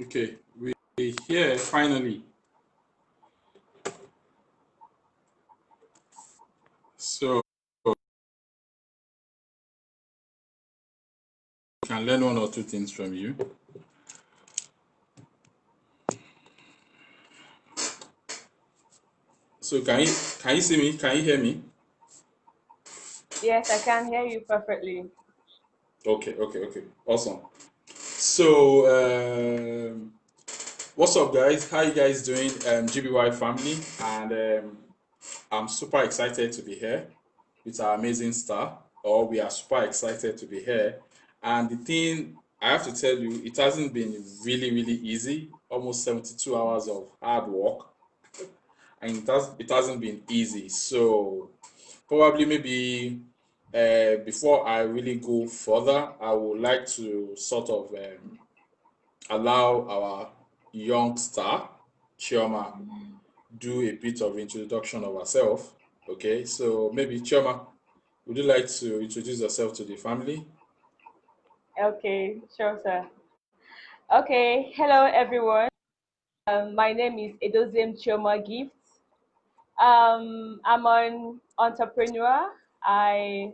Okay, we're here finally. So we can learn one or two things from you. So can you see me? Can you hear me? Yes, I can hear you perfectly. Okay. Awesome. So what's up, guys? How you guys doing? GBY family, and I'm super excited to be here with our amazing star. Or we are super excited to be here. And the thing I have to tell you, it hasn't been really easy. Almost 72 hours of hard work, and it hasn't been easy. So probably maybe before I really go further, I would like to sort of allow our young star Chioma do a bit of introduction of herself. Okay, so maybe Chioma, would you like to introduce yourself to the family? Okay, sure, sir. Okay, hello everyone. My name is Edozem Chioma Gift. I'm an entrepreneur. I'm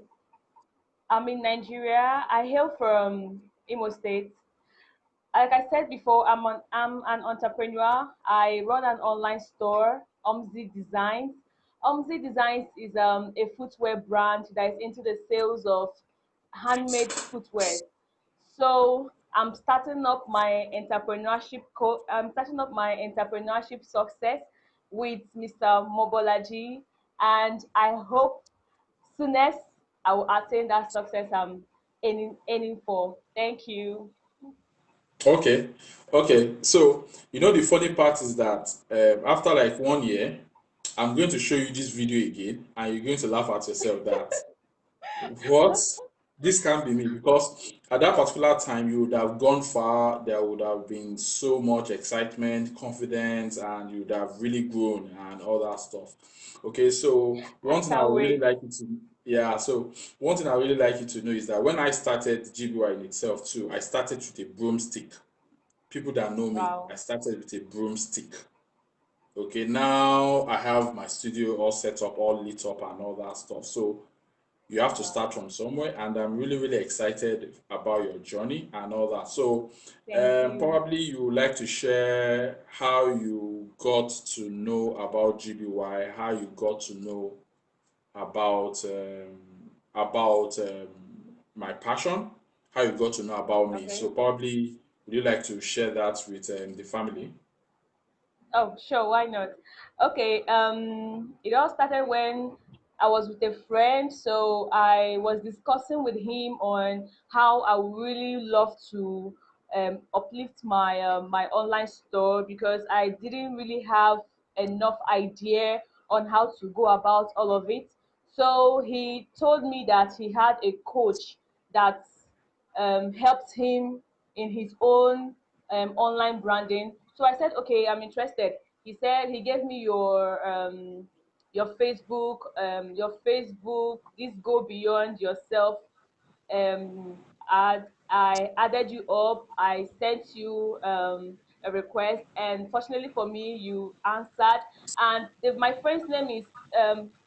in Nigeria. I hail from Imo State. Like I said before, I'm an entrepreneur. I run an online store, Omzi Designs. Omzi Designs is a footwear brand that is into the sales of handmade footwear. So I'm starting up my entrepreneurship success with Mr. Mobolaji, and I hope soonest I will attain that success I'm aiming for. Thank you. Okay, okay. So the funny part is that after like 1 year, I'm going to show you this video again, and you're going to laugh at yourself that what this can't be me, because at that particular time you would have gone far. There would have been so much excitement, confidence, and you would have really grown and all that stuff. Okay, so I one thing I can't would really wait. like you to yeah, so one thing I really like you to know is that when I started GBY in itself too, I started with a broomstick. People that know me, I Wow. started with a broomstick. Okay, now I have my studio all set up, all lit up, and all that stuff. So you have to start Wow. from somewhere, and I'm really excited about your journey and all that. So Thank you. probably you would like to share how you got to know about GBY, how you got to know about my passion, how you got to know about me. Okay. So probably would you like to share that with the family? Oh, sure, why not? Okay, it all started when I was with a friend. So I was discussing with him on how I would really love to uplift my online store because I didn't really have enough idea on how to go about all of it. So he told me that he had a coach that helped him in his own online branding. So I said, okay, I'm interested. He said he gave me your Facebook, this go beyond yourself I added you up. I sent you a request, and fortunately for me, you answered. And my friend's name is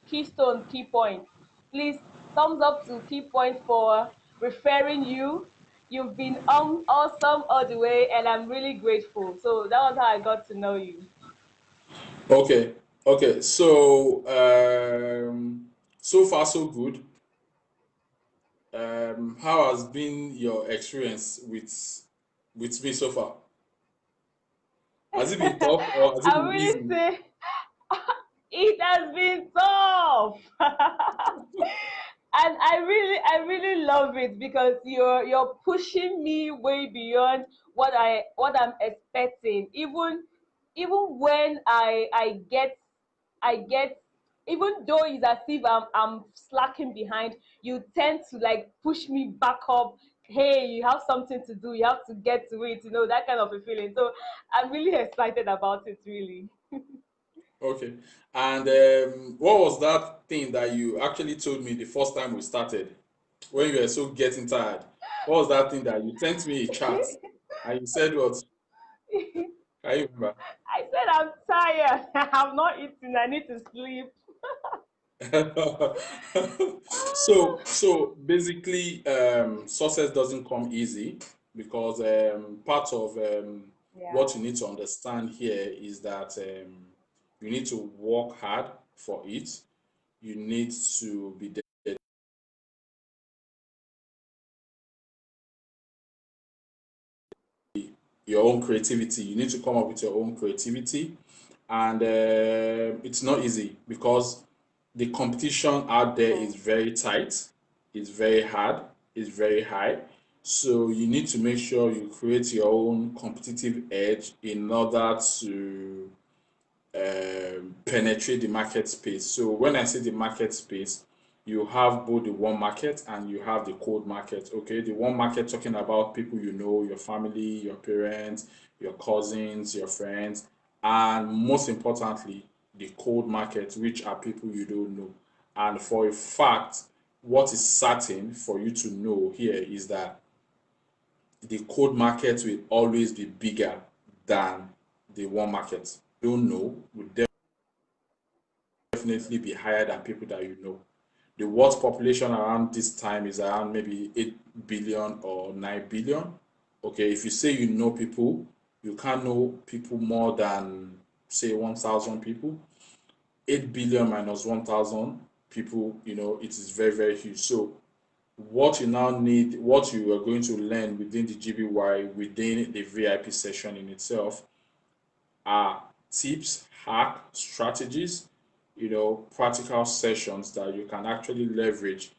Keystone Key Point. Please, thumbs up to Key Point for referring you. You've been awesome all the way, and I'm really grateful. So that was how I got to know you. Okay, okay. So so far so good. How has been your experience with me so far? Has it been tough or has it I been really easy? say it has been tough. And I really love it because you're pushing me way beyond what I'm expecting. Even when I get even though it's as if I'm slacking behind, you tend to like push me back up. Hey, you have something to do, you have to get to it, that kind of a feeling. So I'm really excited about it, really. Okay. And what was that thing that you actually told me the first time we started when you were so getting tired? What was that thing that you sent me a chat and you said what? Can you remember? I said I'm tired. I'm not eating. I need to sleep. So basically, success doesn't come easy because part of what Yeah. you need to understand here is that you need to work hard for it. You need to be your own creativity. You need to come up with your own creativity, and it's not easy because the competition out there Mm. is very tight, it's very hard, it's very high. So you need to make sure you create your own competitive edge in order to penetrate the market space. So when I say the market space, you have both the warm market and you have the cold market. Okay, the warm market talking about people you know, your family, your parents, your cousins, your friends, and most importantly, the cold market, which are people you don't know. And for a fact, what is certain for you to know here is that the cold market will always be bigger than the warm market. Don't know, will definitely be higher than people that you know. The world's population around this time is around maybe 8 billion or 9 billion. Okay, if you say you know people, you can't know people more than, say, 1,000 people. 8 billion minus 1,000 people, it is very, very huge. So, what you now need, what you are going to learn within the GBY, within the VIP session in itself, are tips, hack, strategies, practical sessions that you can actually leverage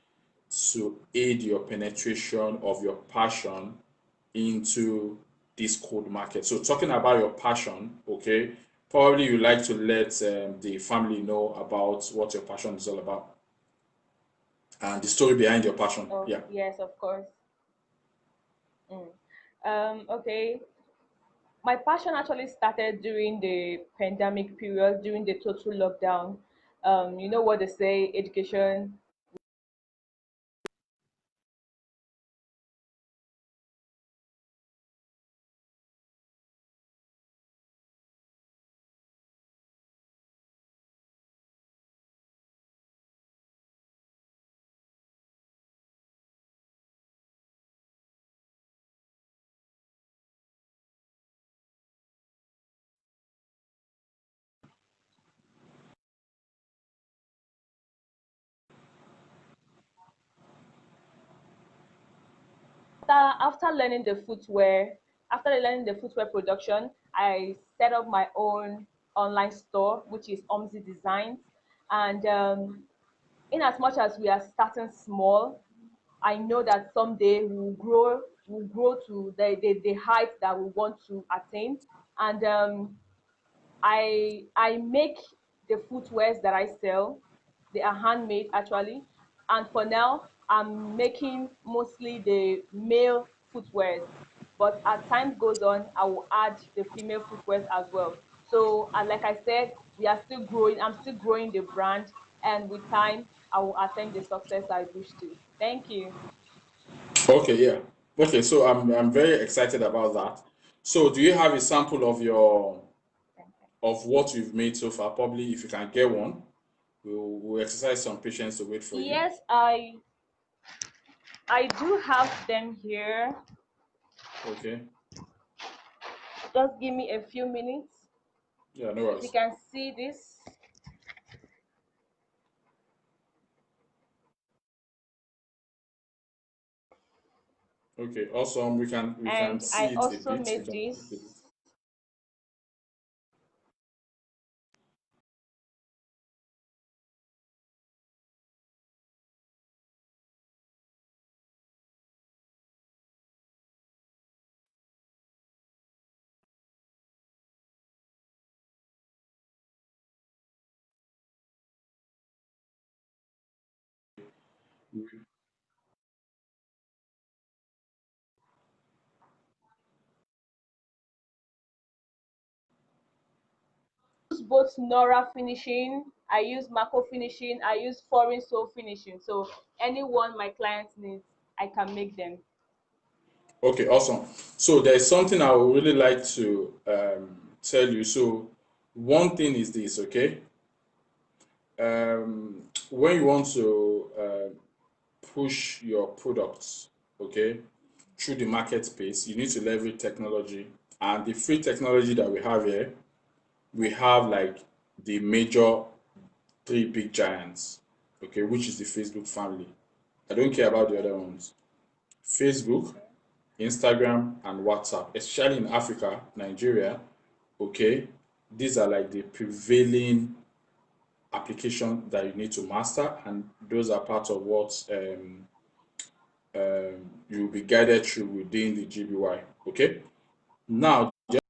to aid your penetration of your passion into this cold market. So, talking about your passion, okay, probably you like to let the family know about what your passion is all about and the story behind your passion. Oh, Yeah. yes, of course. Mm. Okay. My passion actually started during the pandemic period, during the total lockdown. You know what they say, education. After learning the footwear, after learning the footwear production, I set up my own online store, which is Omzi Designs. And in as much as we are starting small, I know that someday we'll grow to the height that we want to attain. And I make the footwears that I sell. They are handmade actually, and for now I'm making mostly the male footwears. But as time goes on, I will add the female footwears as well. So, and like I said, we are still growing. I'm still growing the brand, and with time, I will attain the success I wish to. Thank you. Okay, yeah. Okay, so I'm very excited about that. So, do you have a sample of what you've made so far? Probably if you can get one, we'll exercise some patience to wait for you. Yes, I do have them here. Okay. Just give me a few minutes. Yeah, no If you worries. can see this, Okay, awesome. We can and I see it a also bit. We made can this. see it a bit. Use both Nora finishing, I use Mako finishing, I use foreign soul finishing. So anyone my client needs, I can make them. Okay, awesome. So there's something I would really like to tell you. So one thing is this, okay? When you want to push your products, okay, through the market space, you need to leverage technology. And the free technology that we have here, we have like the major three big giants, okay, which is the Facebook family. I don't care about the other ones. Facebook, Okay. Instagram, and WhatsApp, especially in Africa, Nigeria, okay, these are like the prevailing application that you need to master, and those are part of what you'll be guided through within the GBY. Okay, now just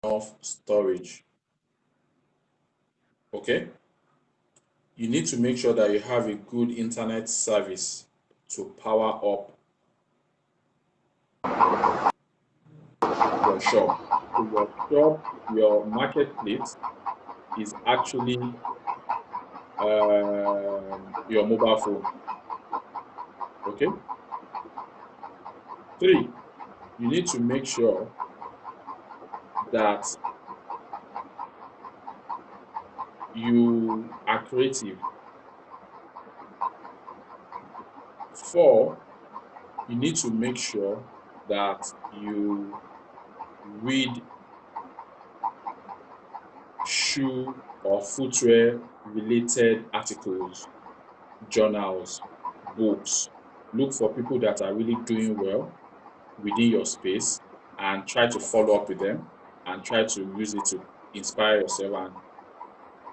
of storage. Okay, you need to make sure that you have a good internet service to power up your shop. So your shop, your marketplace is actually your mobile phone. Okay. Three, you need to make sure that you are creative. Four, you need to make sure that you read shoe or footwear related articles, journals, books. Look for people that are really doing well within your space and try to follow up with them and try to use it to inspire yourself and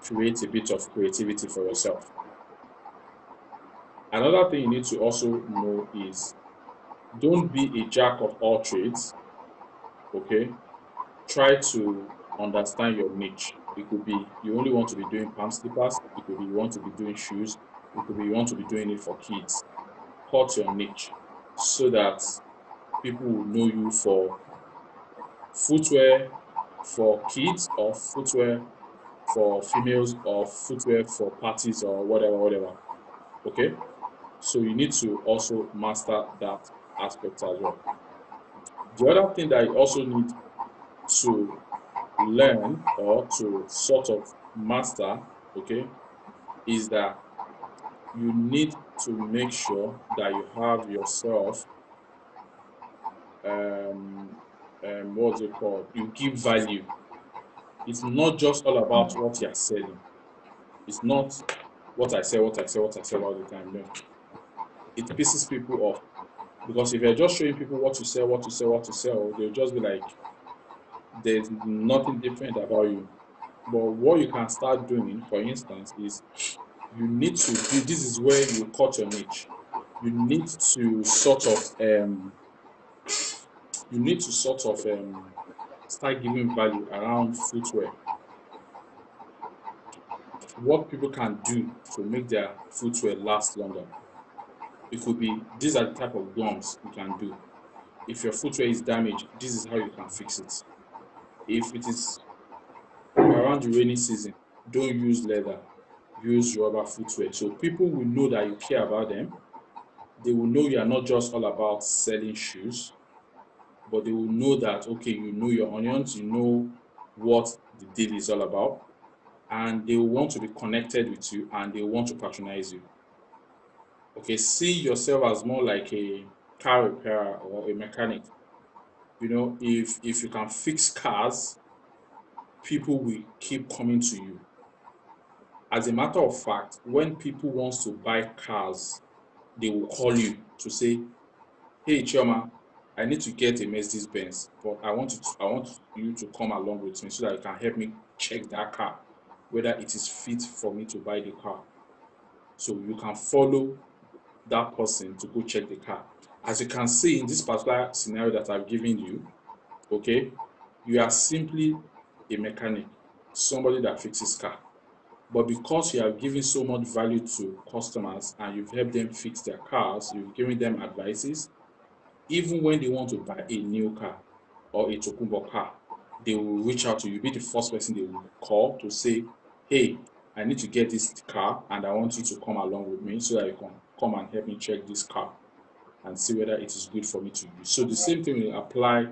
create a bit of creativity for yourself. Another thing you need to also know is don't be a jack of all trades, okay? Try to understand your niche. It could be you only want to be doing palm slippers, it could be you want to be doing shoes, it could be you want to be doing it for kids. Cut your niche so that people will know you for footwear for kids or footwear for females or footwear for parties or whatever, whatever. Okay? So you need to also master that aspect as well. The other thing that you also need to learn or to sort of master, okay, is that you need to make sure that you have yourself, um, what's it called? You give value. It's not just all about what you're selling. It's not what I sell, what I sell, what I sell all the time. No, it pisses people off because if you're just showing people what to sell, what to sell, what to sell, they'll just be like, there's nothing different about you. But what you can start doing, for instance, is you need to do this is where you cut your niche. You need to sort of you need to sort of start giving value around footwear. What people can do to make their footwear last longer. It could be these are the type of gums you can do. If your footwear is damaged, this is how you can fix it. If it is around the rainy season, don't use leather, use rubber footwear. So people will know that you care about them. They will know you are not just all about selling shoes, but they will know that, okay, you know your onions, you know what the deal is all about, and they will want to be connected with you and they want to patronize you. Okay, see yourself as more like a car repairer or a mechanic. You know, if you can fix cars, people will keep coming to you. As a matter of fact, when people wants to buy cars, they will call you to say, "Hey, Chioma, I need to get a Mercedes Benz, but I want you to come along with me so that you can help me check that car, whether it is fit for me to buy the car." So you can follow that person to go check the car. As you can see in this particular scenario that I've given you, okay, you are simply a mechanic, somebody that fixes car. But because you have given so much value to customers and you've helped them fix their cars, you've given them advices, even when they want to buy a new car or a Tokumbo car, they will reach out to you. Be the first person they will call to say, hey, I need to get this car and I want you to come along with me so that you can come and help me check this car and see whether it is good for me to use. So the same thing will apply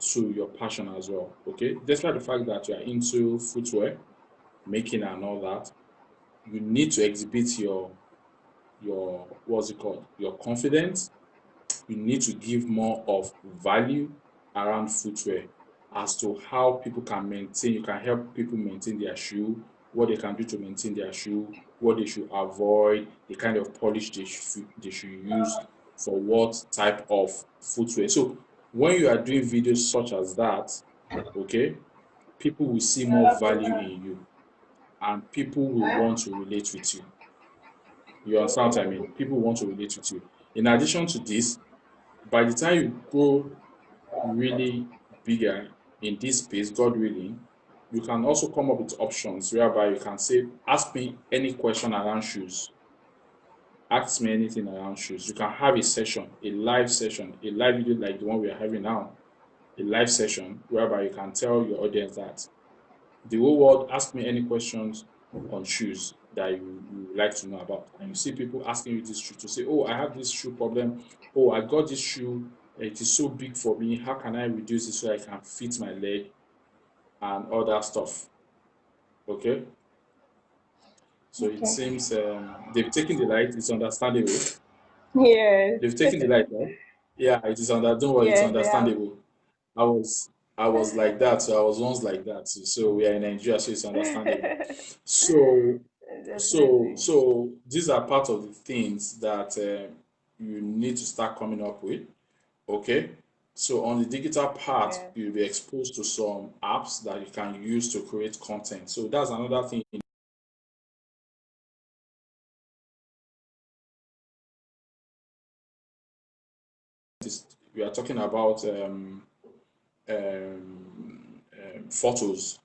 to your passion as well. Okay. Despite the fact that you are into footwear, making and all that, you need to exhibit your what's it called? Your confidence. You need to give more of value around footwear as to how people can maintain, you can help people maintain their shoe, what they can do to maintain their shoe, what they should avoid, the kind of polish they should use for what type of footwear. So when you are doing videos such as that, okay, people will see more value in you and people will want to relate with you. You understand what I mean? People want to relate with you. In addition to this, by the time you grow really bigger in this space, God willing, you can also come up with options whereby you can say, ask me any question around shoes. Ask me anything around shoes. You can have a session, a live video like the one we are having now, a live session whereby you can tell your audience that the whole world ask me any questions on shoes that you would like to know about. And you see people asking you this shoe to say, oh, I have this shoe problem. Oh, I got this shoe. It is so big for me. How can I reduce it so I can fit my leg and all that stuff? Okay. So it Okay. seems they've taken the light. It's understandable. Yes. They've taken the light, right? Yeah, it is under. Don't worry, it's Yes, they have. understandable. I was I was like that. So I was once like that. So we are in Nigeria, so it's understandable. So so Definitely. so these are part of the things that you need to start coming up with. Okay. So on the digital part, Yes. you'll be exposed to some apps that you can use to create content. So that's another thing. We are talking about photos,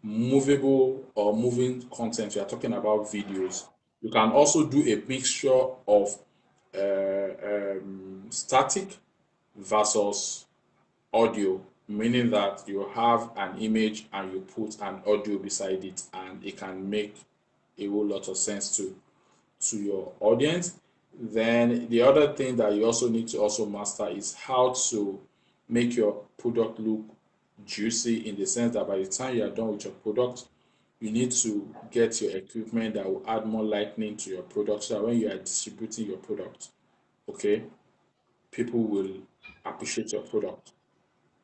movable or moving content. We are talking about videos. You can also do a mixture of static versus audio, meaning that you have an image and you put an audio beside it, and it can make a whole lot of sense to your audience. Then the other thing that you also need to also master is how to make your product look juicy, in the sense that by the time you are done with your product, you need to get your equipment that will add more lightning to your product so that when you are distributing your product, okay, people will appreciate your product.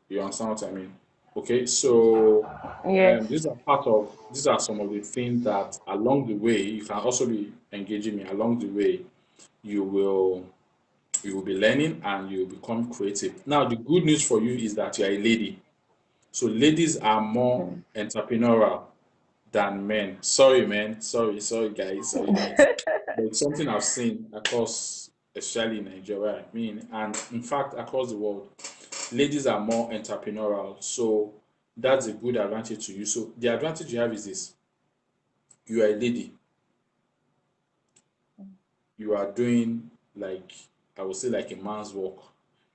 You understand what I mean? Okay, so Yes. these are some of the things that along the way you can also be engaging me. Along the way, you will you will be learning and you will become creative. Now, the good news for you is that you are a lady. So ladies are more entrepreneurial than men. Sorry, man. Sorry, guys. Sorry, guys. But it's something I've seen across, especially in Nigeria, I mean, and in fact across the world. Ladies are more entrepreneurial, so that's a good advantage to you. So the advantage you have is this: you are a lady, you are doing, like, I would say, like a man's work,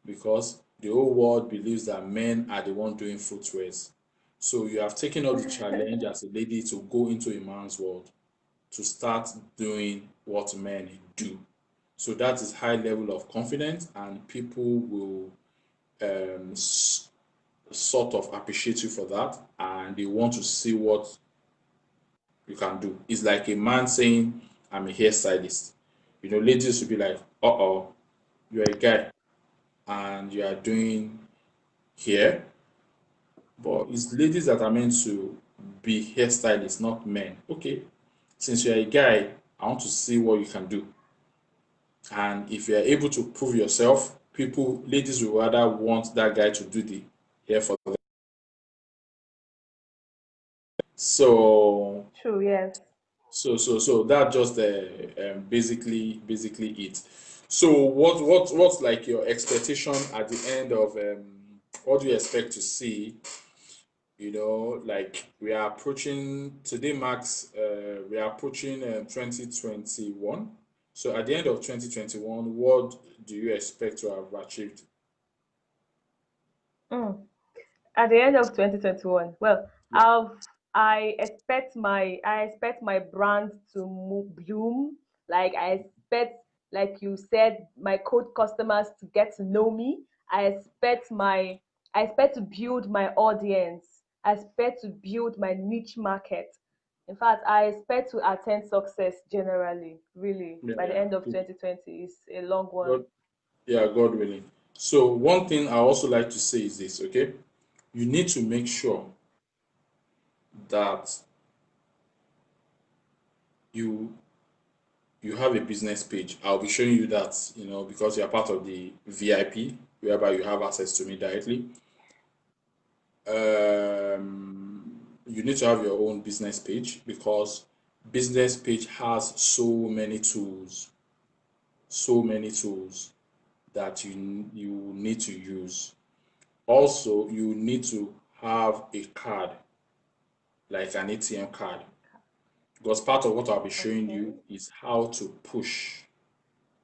because the whole world believes that men are the one doing footwears. So you have taken up the challenge as a lady to go into a man's world, to start doing what men do. So that is high level of confidence, and people will um, sort of appreciate you for that, and they want to see what you can do. It's like a man saying, I'm a hairstylist. You know, ladies will be like, oh, you're a guy and you are doing hair, but it's ladies that are meant to be hairstylists, not men. Okay, since you're a guy, I want to see what you can do. And if you're able to prove yourself, ladies will rather want that guy to do the hair for them. So True. Yes. so that just basically it. So what's like your expectation at the end of what do you expect to see like we are approaching today marks we are approaching 2021. So at the end of 2021, what do you expect to have achieved? Mm. At the end of 2021, well, Yeah, I've I expect my brand to bloom. Like I expect, like you said, my code customers to get to know me. I expect to build my audience. I expect to build my niche market. In fact, I expect to attain success generally, really, yeah, by the yeah. end of 2020. It's a long one. God, yeah, God willing. So one thing I also like to say is this, okay? You need to make sure that you you have a business page. I'll be showing you that, because you're part of the VIP, whereby you have access to me directly. You need to have your own business page because business page has so many tools that you need to use. Also, you need to have a card, like an ATM card, because part of what I'll be showing Okay. you is how to push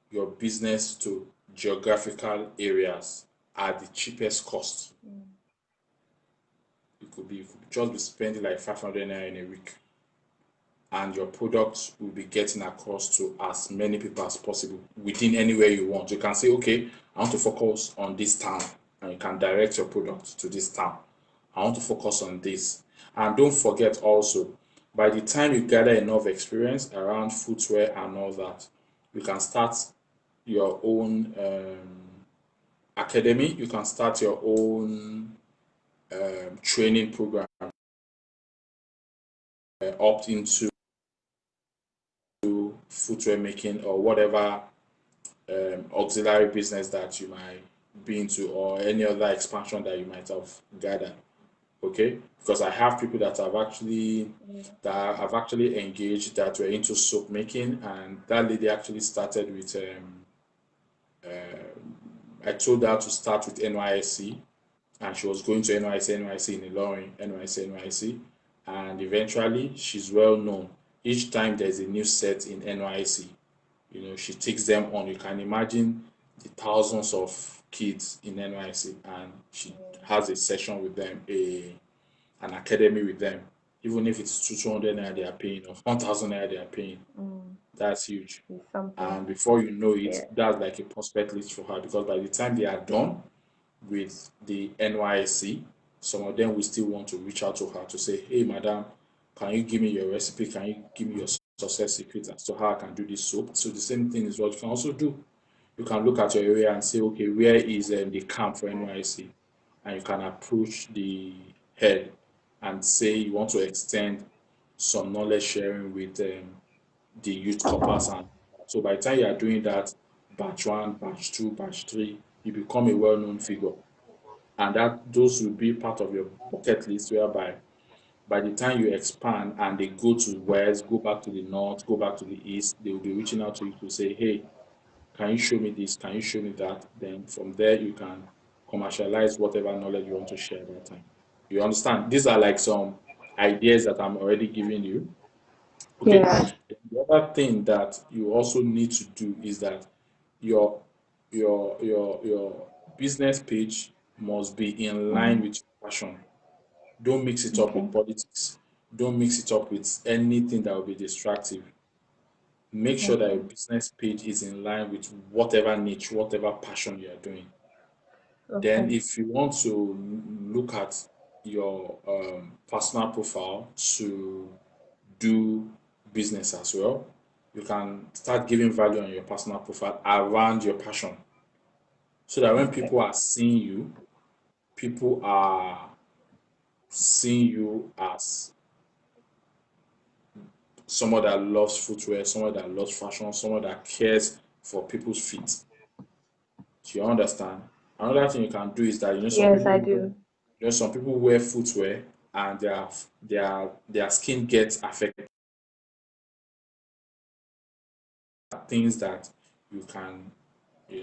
your business to geographical areas at the cheapest cost. Mm. You could just be spending like 500 naira in a week, and your product will be getting across to as many people as possible within anywhere you want. You can say, okay, I want to focus on this town, and you can direct your product to this town. I want to focus on this. And don't forget also, by the time you gather enough experience around footwear and all that, you can start your own academy. You can start your own training program, opt into footwear making or whatever auxiliary business that you might be into, or any other expansion that you might have gathered. Okay, because I have people Yeah. that have actually engaged that were into soap making, and that lady actually started with I told her to start with NYSC, and she was going to NYC in Ilorin, NYC, and eventually she's well known. Each time there's a new set in NYC, she takes them on. You can imagine the thousands of kids in NYC, and she has a session with them, an academy with them. Even if it's 200 naira they are paying or 1,000 naira they are paying, Mm. that's huge. It's something. And before you know it, Yeah. that's like a prospect list for her, because by the time they are done with the NYSC, some of them will still want to reach out to her to say, hey, madam, can you give me your recipe? Can you give me your success secret as to how I can do this soap? So the same thing is what you can also do. You can look at your area and say, okay, where is the camp for NYC? And you can approach the head and say you want to extend some knowledge sharing with the youth corpers. And so by the time you are doing that, batch one, batch two, batch three, you become a well-known figure. And that those will be part of your bucket list, whereby by the time you expand and they go to west, go back to the north, go back to the east, they will be reaching out to you to say, hey, can you show me this? Can you show me that? Then from there you can commercialize whatever knowledge you want to share at that time. You understand? These are like some ideas that I'm already giving you. Okay. Yeah. The other thing that you also need to do is that your your business page must be in line Mm. with your passion. Don't mix it up Okay. with politics. Don't mix it up with anything that will be distractive. Make sure that your Okay. business page is in line with whatever niche, whatever passion you are doing. Then, Okay. if you want to look at your personal profile to do business as well, you can start giving value on your personal profile around your passion, so that when Okay. people are seeing you, people are seeing you as someone that loves footwear, someone that loves fashion, someone that cares for people's feet. Do you understand? Another thing you can do is that Yes, I do. some people wear footwear and their skin gets affected. Things that you can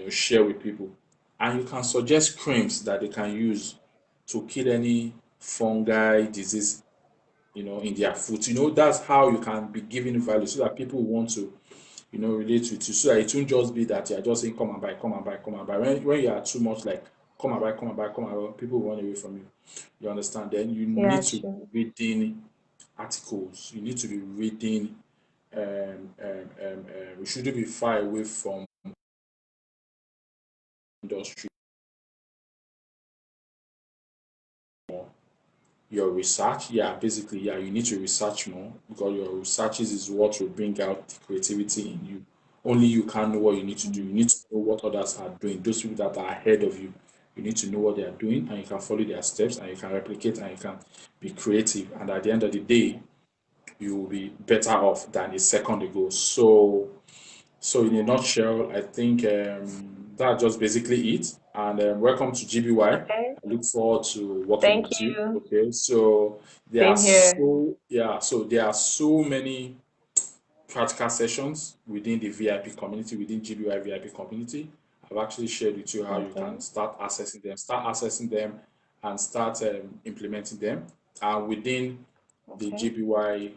share with people, and you can suggest creams that they can use to kill any fungi, disease, in their food. That's how you can be giving value so that people want to, relate with you. So that it won't just be that you're just saying, come and buy, come and buy, come and buy. When you are too much like, come and buy, come and buy, come and buy, people will run away from you. You understand? Then you Yeah, need to be true. reading articles. You need to be reading. We shouldn't be far away from industry. Your research, yeah, basically, yeah, you need to research more because your researches is what will bring out the creativity in you. Only you can know what you need to do. You need to know what others are doing. Those people that are ahead of you, you need to know what they are doing, and you can follow their steps, and you can replicate, and you can be creative. And at the end of the day, you will be better off than a second ago. So in a nutshell, I think that's just basically it. And welcome to GBY. Okay. I look forward to working Thank with you. you. Okay, so Same here. there are so many practical sessions within the VIP community, within GBY VIP community. I've actually shared with you how you Okay. can start accessing them, and start implementing them. And within the Okay. GBY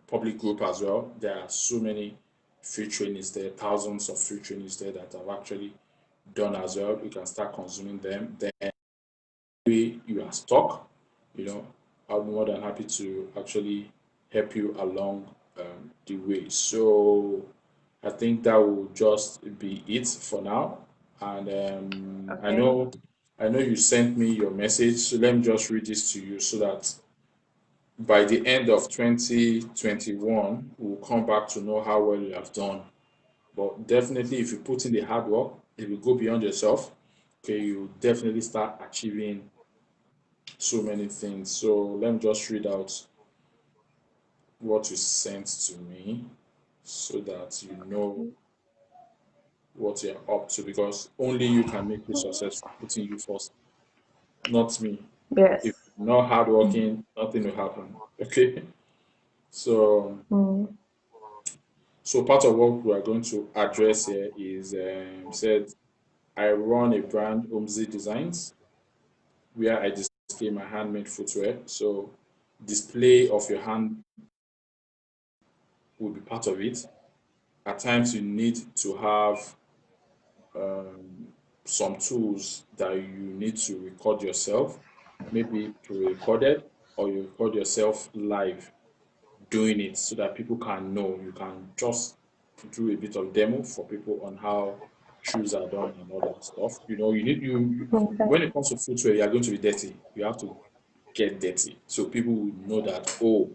public group as well, there are so many free trainings there, thousands of free trainings there that I've actually done as well. You can start consuming them. Then you are stuck, you know, I'll be more than happy to actually help you along the way. So I think that will just be it for now. And Okay. I know you sent me your message, so let me just read this to you so that by the end of 2021, we'll come back to know how well you have done. But definitely, if you put in the hard work, if you go beyond yourself, okay, you definitely start achieving so many things. So let me just read out what you sent to me so that you know what you're up to, because only you can make you successful, putting you first, not me. If Yes. you're not hardworking, nothing will happen. Okay. So Mm. part of what we are going to address here is said I run a brand, Omzi Designs, where I display my handmade footwear. So display of your hand will be part of it. At times you need to have um, some tools that you need to record yourself, maybe pre-recorded, or you record yourself live doing it so that people can know. You can just do a bit of demo for people on how shoes are done and all that stuff. Okay. When it comes to footwear, you are going to be dirty. You have to get dirty so people will know that, oh,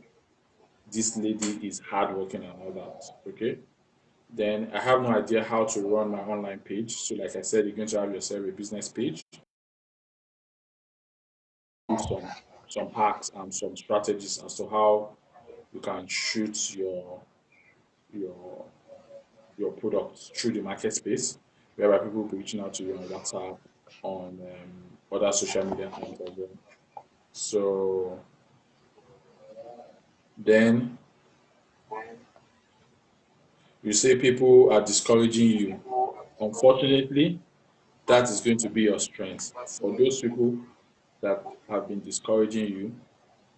this lady is hardworking and all that. Okay. Then I have no idea how to run my online page. So, like I said, you're going to have yourself a business page, with some hacks and some strategies as to how you can shoot your your products through the market space, whereby people will be reaching out to you on WhatsApp, on other social media accounts as well. So then you say people are discouraging you. Unfortunately, that is going to be your strength. For those people that have been discouraging you,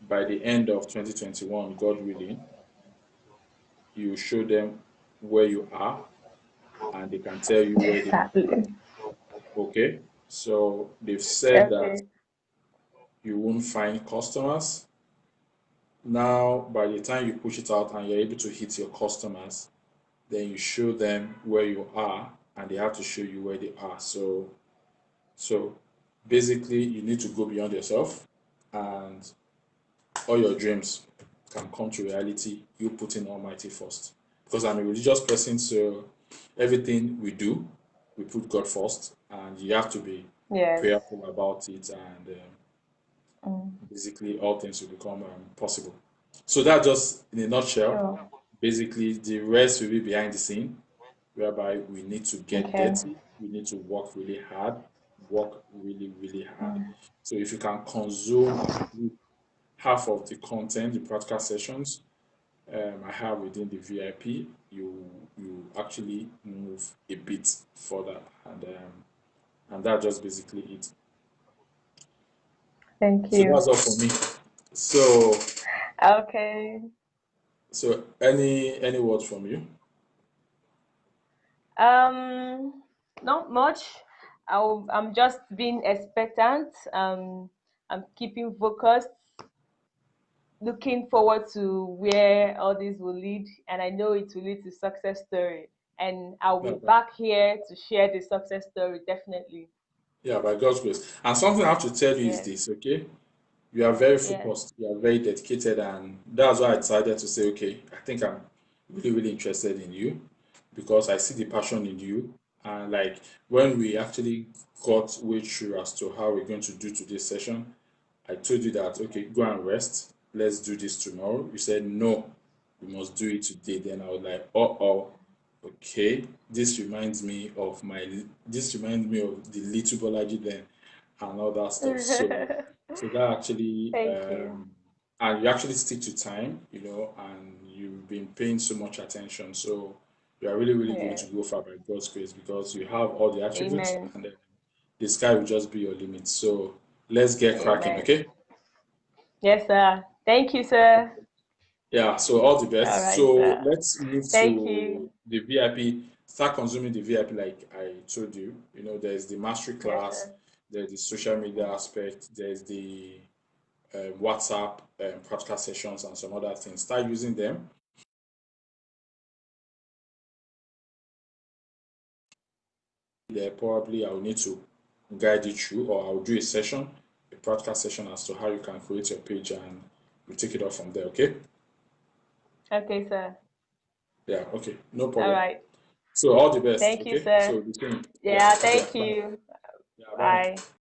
by the end of 2021, God willing, you show them where you are, and they can tell you where they are. Exactly. Okay. So they've said that Okay. you won't find customers. Now, by the time you push it out and you're able to hit your customers, then you show them where you are, and they have to show you where they are. So basically, you need to go beyond yourself, and all your dreams can come to reality. You put in Almighty first. Because I'm a religious person, so everything we do, we put God first, and you have to be Yes. prayerful about it, and Mm. basically all things will become possible. So that just in a nutshell. Sure. Basically, the rest will be behind the scene, whereby we need to get Okay. dirty, we need to work really, really hard. Mm. So if you can consume at least half of the content, the practical sessions I have within the VIP, you actually move a bit further, and that's just basically it. Thank So you. that's all for me. So, Okay. any words from you? Um, Not much. I'm just being expectant. I'm keeping focused, looking forward to where all this will lead, and I know it will lead to success story. And I'll be Yeah, back here to share the success story, definitely. yeah, by God's grace. And something I have to tell you is Yes, this, okay? You are very yes, focused, you are very dedicated, and that's why I decided to say, okay, I think I'm really, really interested in you because I see the passion in you. And like when we actually got way through as to how we're going to do today's session, I told you that, okay, go and rest. Let's do this tomorrow. You said, no, we must do it today. Then I was like, oh, okay. This reminds me of the little Bolaji then and all that stuff. So that actually, thank you. and you actually stick to time, and you've been paying so much attention. So you are really, really going to Yes, go far by God's grace because you have all the attributes amen, and the sky will just be your limit. So let's get cracking, amen. okay? Yes, sir. Thank you, sir. Yeah, so all the All best. right, So sir. let's move Thank to you. the VIP, start consuming the VIP like I told you. There's the mastery Yes, class, sir. there's the social media aspect, there's the WhatsApp practical sessions, and some other things. Start using them. There probably I will need to guide you through, or I'll do a practical session as to how you can create your page, and we take it off from there. Okay? Okay, sir. Yeah. Okay. No All problem. right. So all the best. Thank you, Okay. sir. So the same. Yeah. Yeah, Okay. thank Bye. you. Yeah. Bye. Bye.